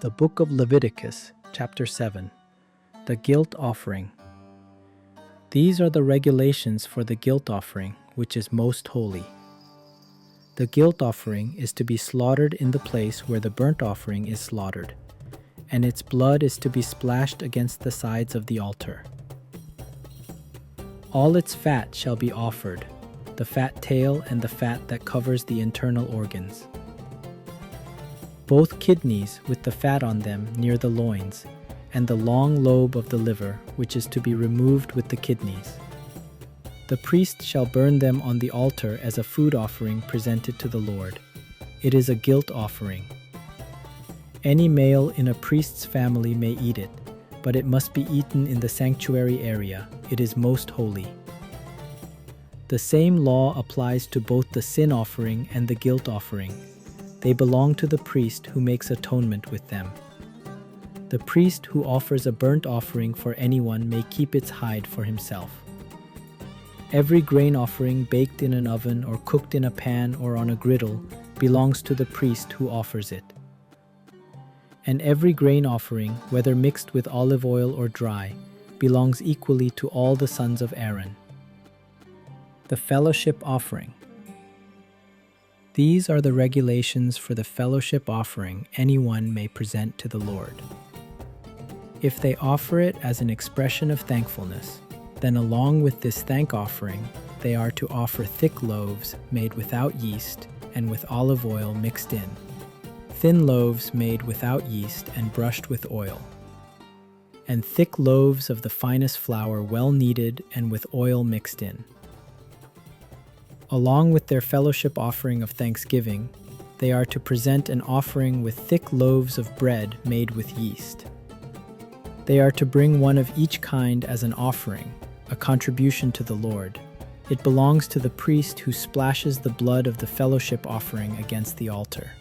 The book of Leviticus, Chapter 7. The guilt offering. These are the regulations for the guilt offering, which is most holy. The guilt offering is to be slaughtered in the place where the burnt offering is slaughtered, and its blood is to be splashed against the sides of the altar. All its fat shall be offered, the fat tail and the fat that covers the internal organs. Both kidneys with the fat on them near the loins, and the long lobe of the liver, which is to be removed with the kidneys. The priest shall burn them on the altar as a food offering presented to the Lord. It is a guilt offering. Any male in a priest's family may eat it, but it must be eaten in the sanctuary area. It is most holy. The same law applies to both the sin offering and the guilt offering. They belong to the priest who makes atonement with them. The priest who offers a burnt offering for anyone may keep its hide for himself. Every grain offering baked in an oven or cooked in a pan or on a griddle belongs to the priest who offers it. And every grain offering, whether mixed with olive oil or dry, belongs equally to all the sons of Aaron. The fellowship offering. These are the regulations for the fellowship offering anyone may present to the Lord. If they offer it as an expression of thankfulness, then along with this thank offering, they are to offer thick loaves made without yeast and with olive oil mixed in, thin loaves made without yeast and brushed with oil, and thick loaves of the finest flour well kneaded and with oil mixed in. Along with their fellowship offering of thanksgiving, they are to present an offering with thick loaves of bread made with yeast. They are to bring one of each kind as an offering, a contribution to the Lord. It belongs to the priest who splashes the blood of the fellowship offering against the altar.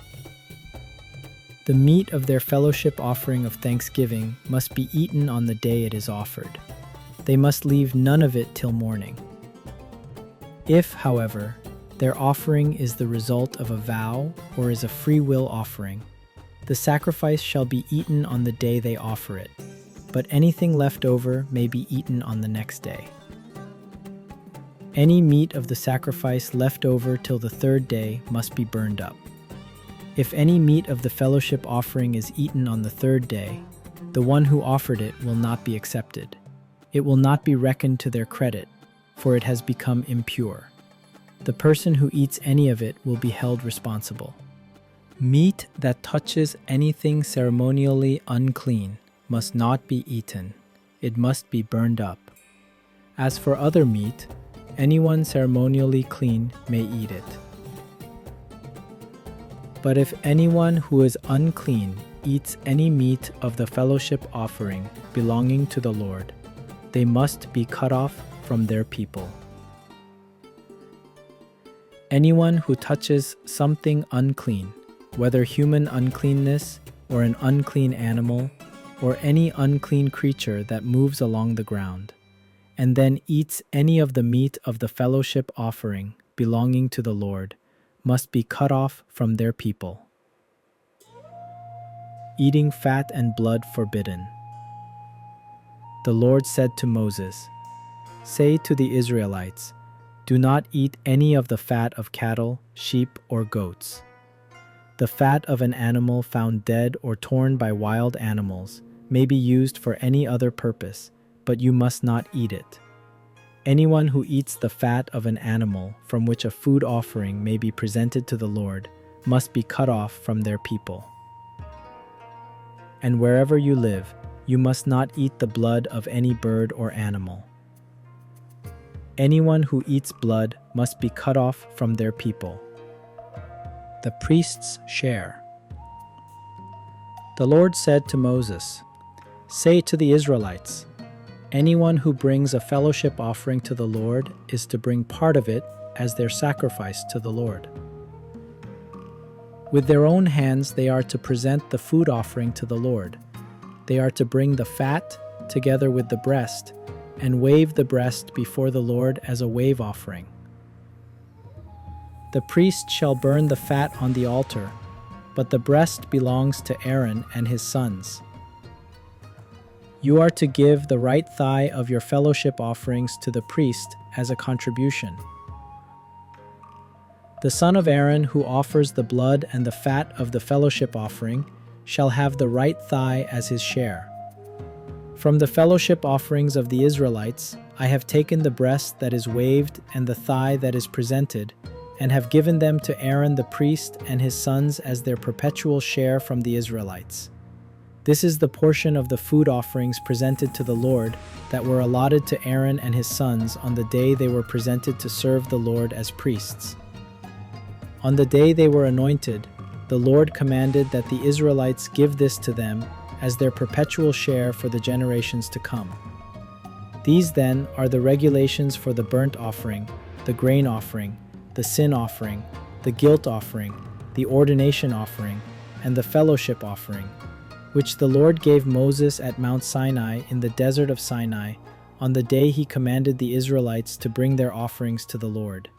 The meat of their fellowship offering of thanksgiving must be eaten on the day it is offered. They must leave none of it till morning. If, however, their offering is the result of a vow or is a free will offering, the sacrifice shall be eaten on the day they offer it, but anything left over may be eaten on the next day. Any meat of the sacrifice left over till the third day must be burned up. If any meat of the fellowship offering is eaten on the third day, the one who offered it will not be accepted. It will not be reckoned to their credit, for it has become impure. The person who eats any of it will be held responsible. Meat that touches anything ceremonially unclean must not be eaten. It must be burned up. As for other meat, anyone ceremonially clean may eat it. But if anyone who is unclean eats any meat of the fellowship offering belonging to the Lord, they must be cut off from their people. Anyone who touches something unclean, whether human uncleanness or an unclean animal or any unclean creature that moves along the ground, and then eats any of the meat of the fellowship offering belonging to the Lord, must be cut off from their people. Eating fat and blood forbidden. The Lord said to Moses, "Say to the Israelites, do not eat any of the fat of cattle, sheep, or goats. The fat of an animal found dead or torn by wild animals may be used for any other purpose, but you must not eat it. Anyone who eats the fat of an animal from which a food offering may be presented to the Lord must be cut off from their people. And wherever you live, you must not eat the blood of any bird or animal. Anyone who eats blood must be cut off from their people." The priest's share. The Lord said to Moses, "Say to the Israelites, anyone who brings a fellowship offering to the Lord is to bring part of it as their sacrifice to the Lord. With their own hands they are to present the food offering to the Lord. They are to bring the fat together with the breast and wave the breast before the Lord as a wave offering. The priest shall burn the fat on the altar, but the breast belongs to Aaron and his sons. You are to give the right thigh of your fellowship offerings to the priest as a contribution. The son of Aaron who offers the blood and the fat of the fellowship offering shall have the right thigh as his share. From the fellowship offerings of the Israelites, I have taken the breast that is waved and the thigh that is presented, and have given them to Aaron the priest and his sons as their perpetual share from the Israelites. This is the portion of the food offerings presented to the Lord that were allotted to Aaron and his sons on the day they were presented to serve the Lord as priests. On the day they were anointed, the Lord commanded that the Israelites give this to them as their perpetual share for the generations to come. These then are the regulations for the burnt offering, the grain offering, the sin offering, the guilt offering, the ordination offering, and the fellowship offering, which the Lord gave Moses at Mount Sinai in the desert of Sinai on the day he commanded the Israelites to bring their offerings to the Lord.